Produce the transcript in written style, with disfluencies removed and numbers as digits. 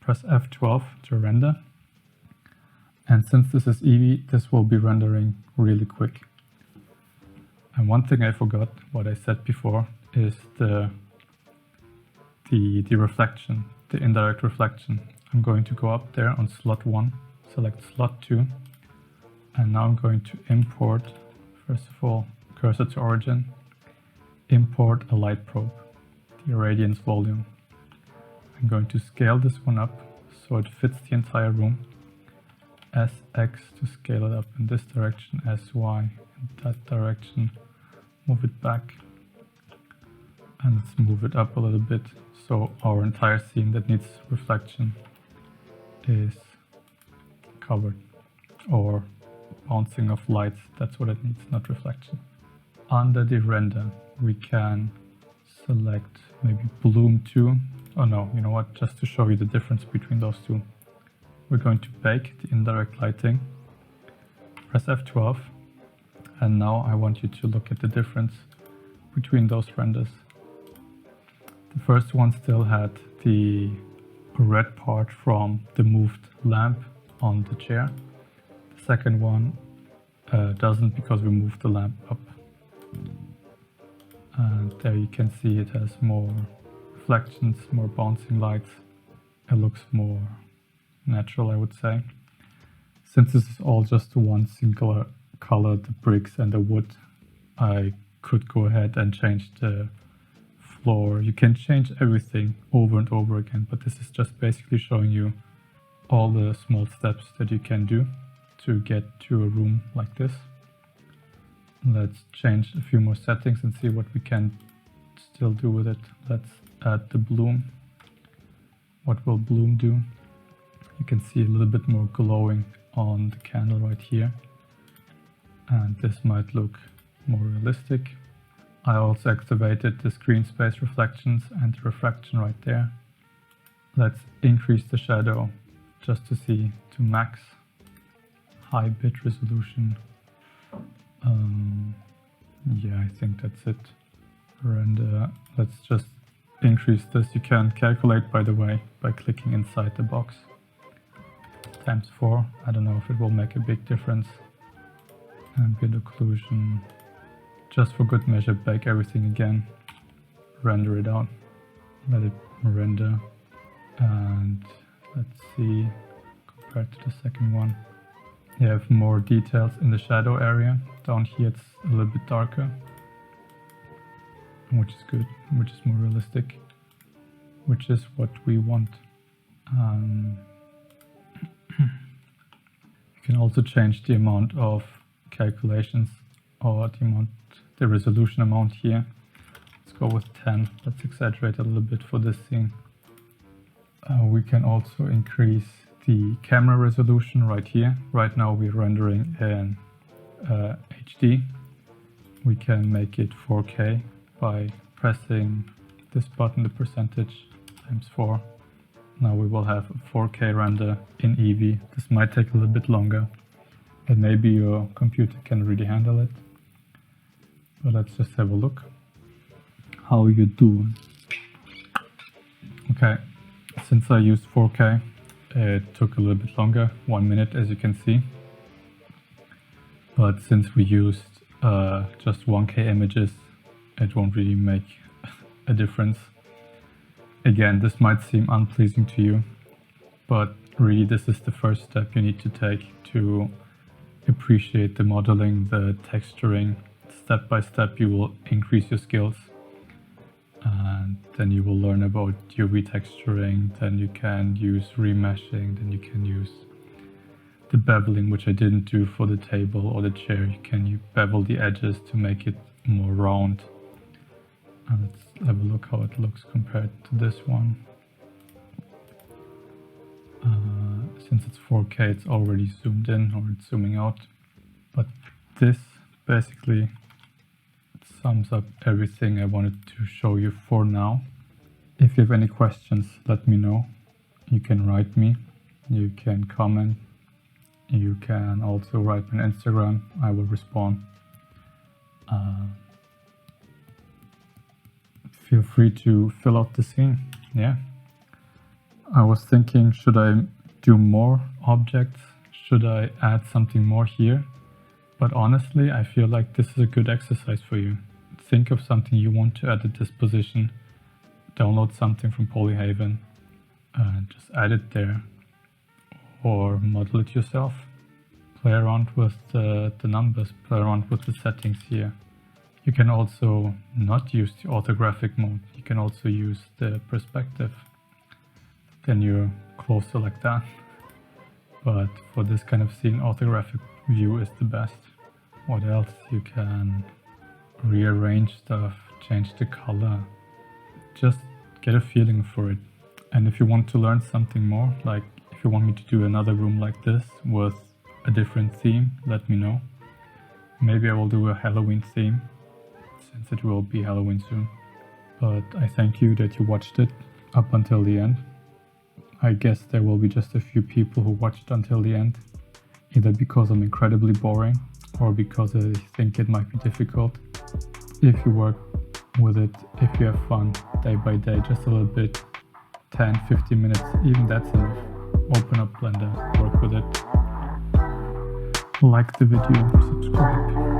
press F12 to render. And since this is Eevee, this will be rendering really quick. And one thing I forgot, what I said before, is the reflection, the indirect reflection. I'm going to go up there on slot 1, select slot 2, and now I'm going to import, first of all, cursor to origin, import a light probe, the irradiance volume. I'm going to scale this one up so it fits the entire room. SX to scale it up in this direction, SY in that direction, move it back, and let's move it up a little bit so our entire scene that needs reflection is covered, or bouncing of lights, that's what it needs, not reflection. Under the render we can select maybe bloom 2. Oh no, you know what, just to show you the difference between those two. We're going to bake the indirect lighting, press F12, and now I want you to look at the difference between those renders. The first one still had the red part from the moved lamp on the chair. The second one doesn't, because we moved the lamp up. And there you can see it has more reflections, more bouncing lights. It looks more natural, I would say. Since this is all just one singular color, the bricks and the wood, I could go ahead and change the floor. You can change everything over and over again, but this is just basically showing you all the small steps that you can do to get to a room like this. Let's change a few more settings and see what we can still do with it. Let's add the bloom. What will bloom do? You can see a little bit more glowing on the candle right here, and this might look more realistic. I also activated the screen space reflections and the refraction right there. Let's increase the shadow just to see, to max high bit resolution. Yeah, I think that's it. Render, let's just increase this. You can calculate, by the way, by clicking inside the box. Times 4, I don't know if it will make a big difference. Ambient occlusion, just for good measure, bake everything again, render it out, let it render, and let's see, compared to the second one, you have more details in the shadow area. Down here it's a little bit darker, which is good, which is more realistic, which is what we want. You can also change the amount of calculations, or the resolution amount here. Let's go with 10. Let's exaggerate a little bit for this scene. We can also increase the camera resolution right here. Right now we're rendering in HD. We can make it 4K by pressing this button, the percentage times 4. Now we will have a 4K render in Eevee. This might take a little bit longer, and maybe your computer can really handle it. But let's just have a look how you do. Okay, since I used 4K, it took a little bit longer, 1 minute as you can see. But since we used just 1K images, it won't really make a difference. Again, this might seem unpleasing to you, but really this is the first step you need to take to appreciate the modeling, the texturing. Step by step you will increase your skills, and then you will learn about UV texturing, then you can use remeshing, then you can use the beveling, which I didn't do for the table or the chair. You can bevel the edges to make it more round. And let's have a look how it looks compared to this one. Since it's 4K, it's already zoomed in, or it's zooming out. But this basically sums up everything I wanted to show you for now. If you have any questions, let me know. You can write me, you can comment, you can also write me on Instagram. I will respond. Feel free to fill out the scene. Yeah. I was thinking, should I do more objects? Should I add something more here? But honestly, I feel like this is a good exercise for you. Think of something you want to add at this position. Download something from Polyhaven and just add it there. Or model it yourself. Play around with the numbers, play around with the settings here. You can also not use the orthographic mode. You can also use the perspective. Then you're closer like that. But for this kind of scene, orthographic view is the best. What else? You can rearrange stuff, change the color. Just get a feeling for it. And if you want to learn something more, like if you want me to do another room like this with a different theme, let me know. Maybe I will do a Halloween theme, since it will be Halloween soon. But I thank you that you watched it up until the end. I guess there will be just a few people who watched until the end, either because I'm incredibly boring or because I think it might be difficult. If you work with it, if you have fun day by day, just a little bit, 10, 15 minutes, even that's enough. Open up Blender, work with it. Like the video, subscribe.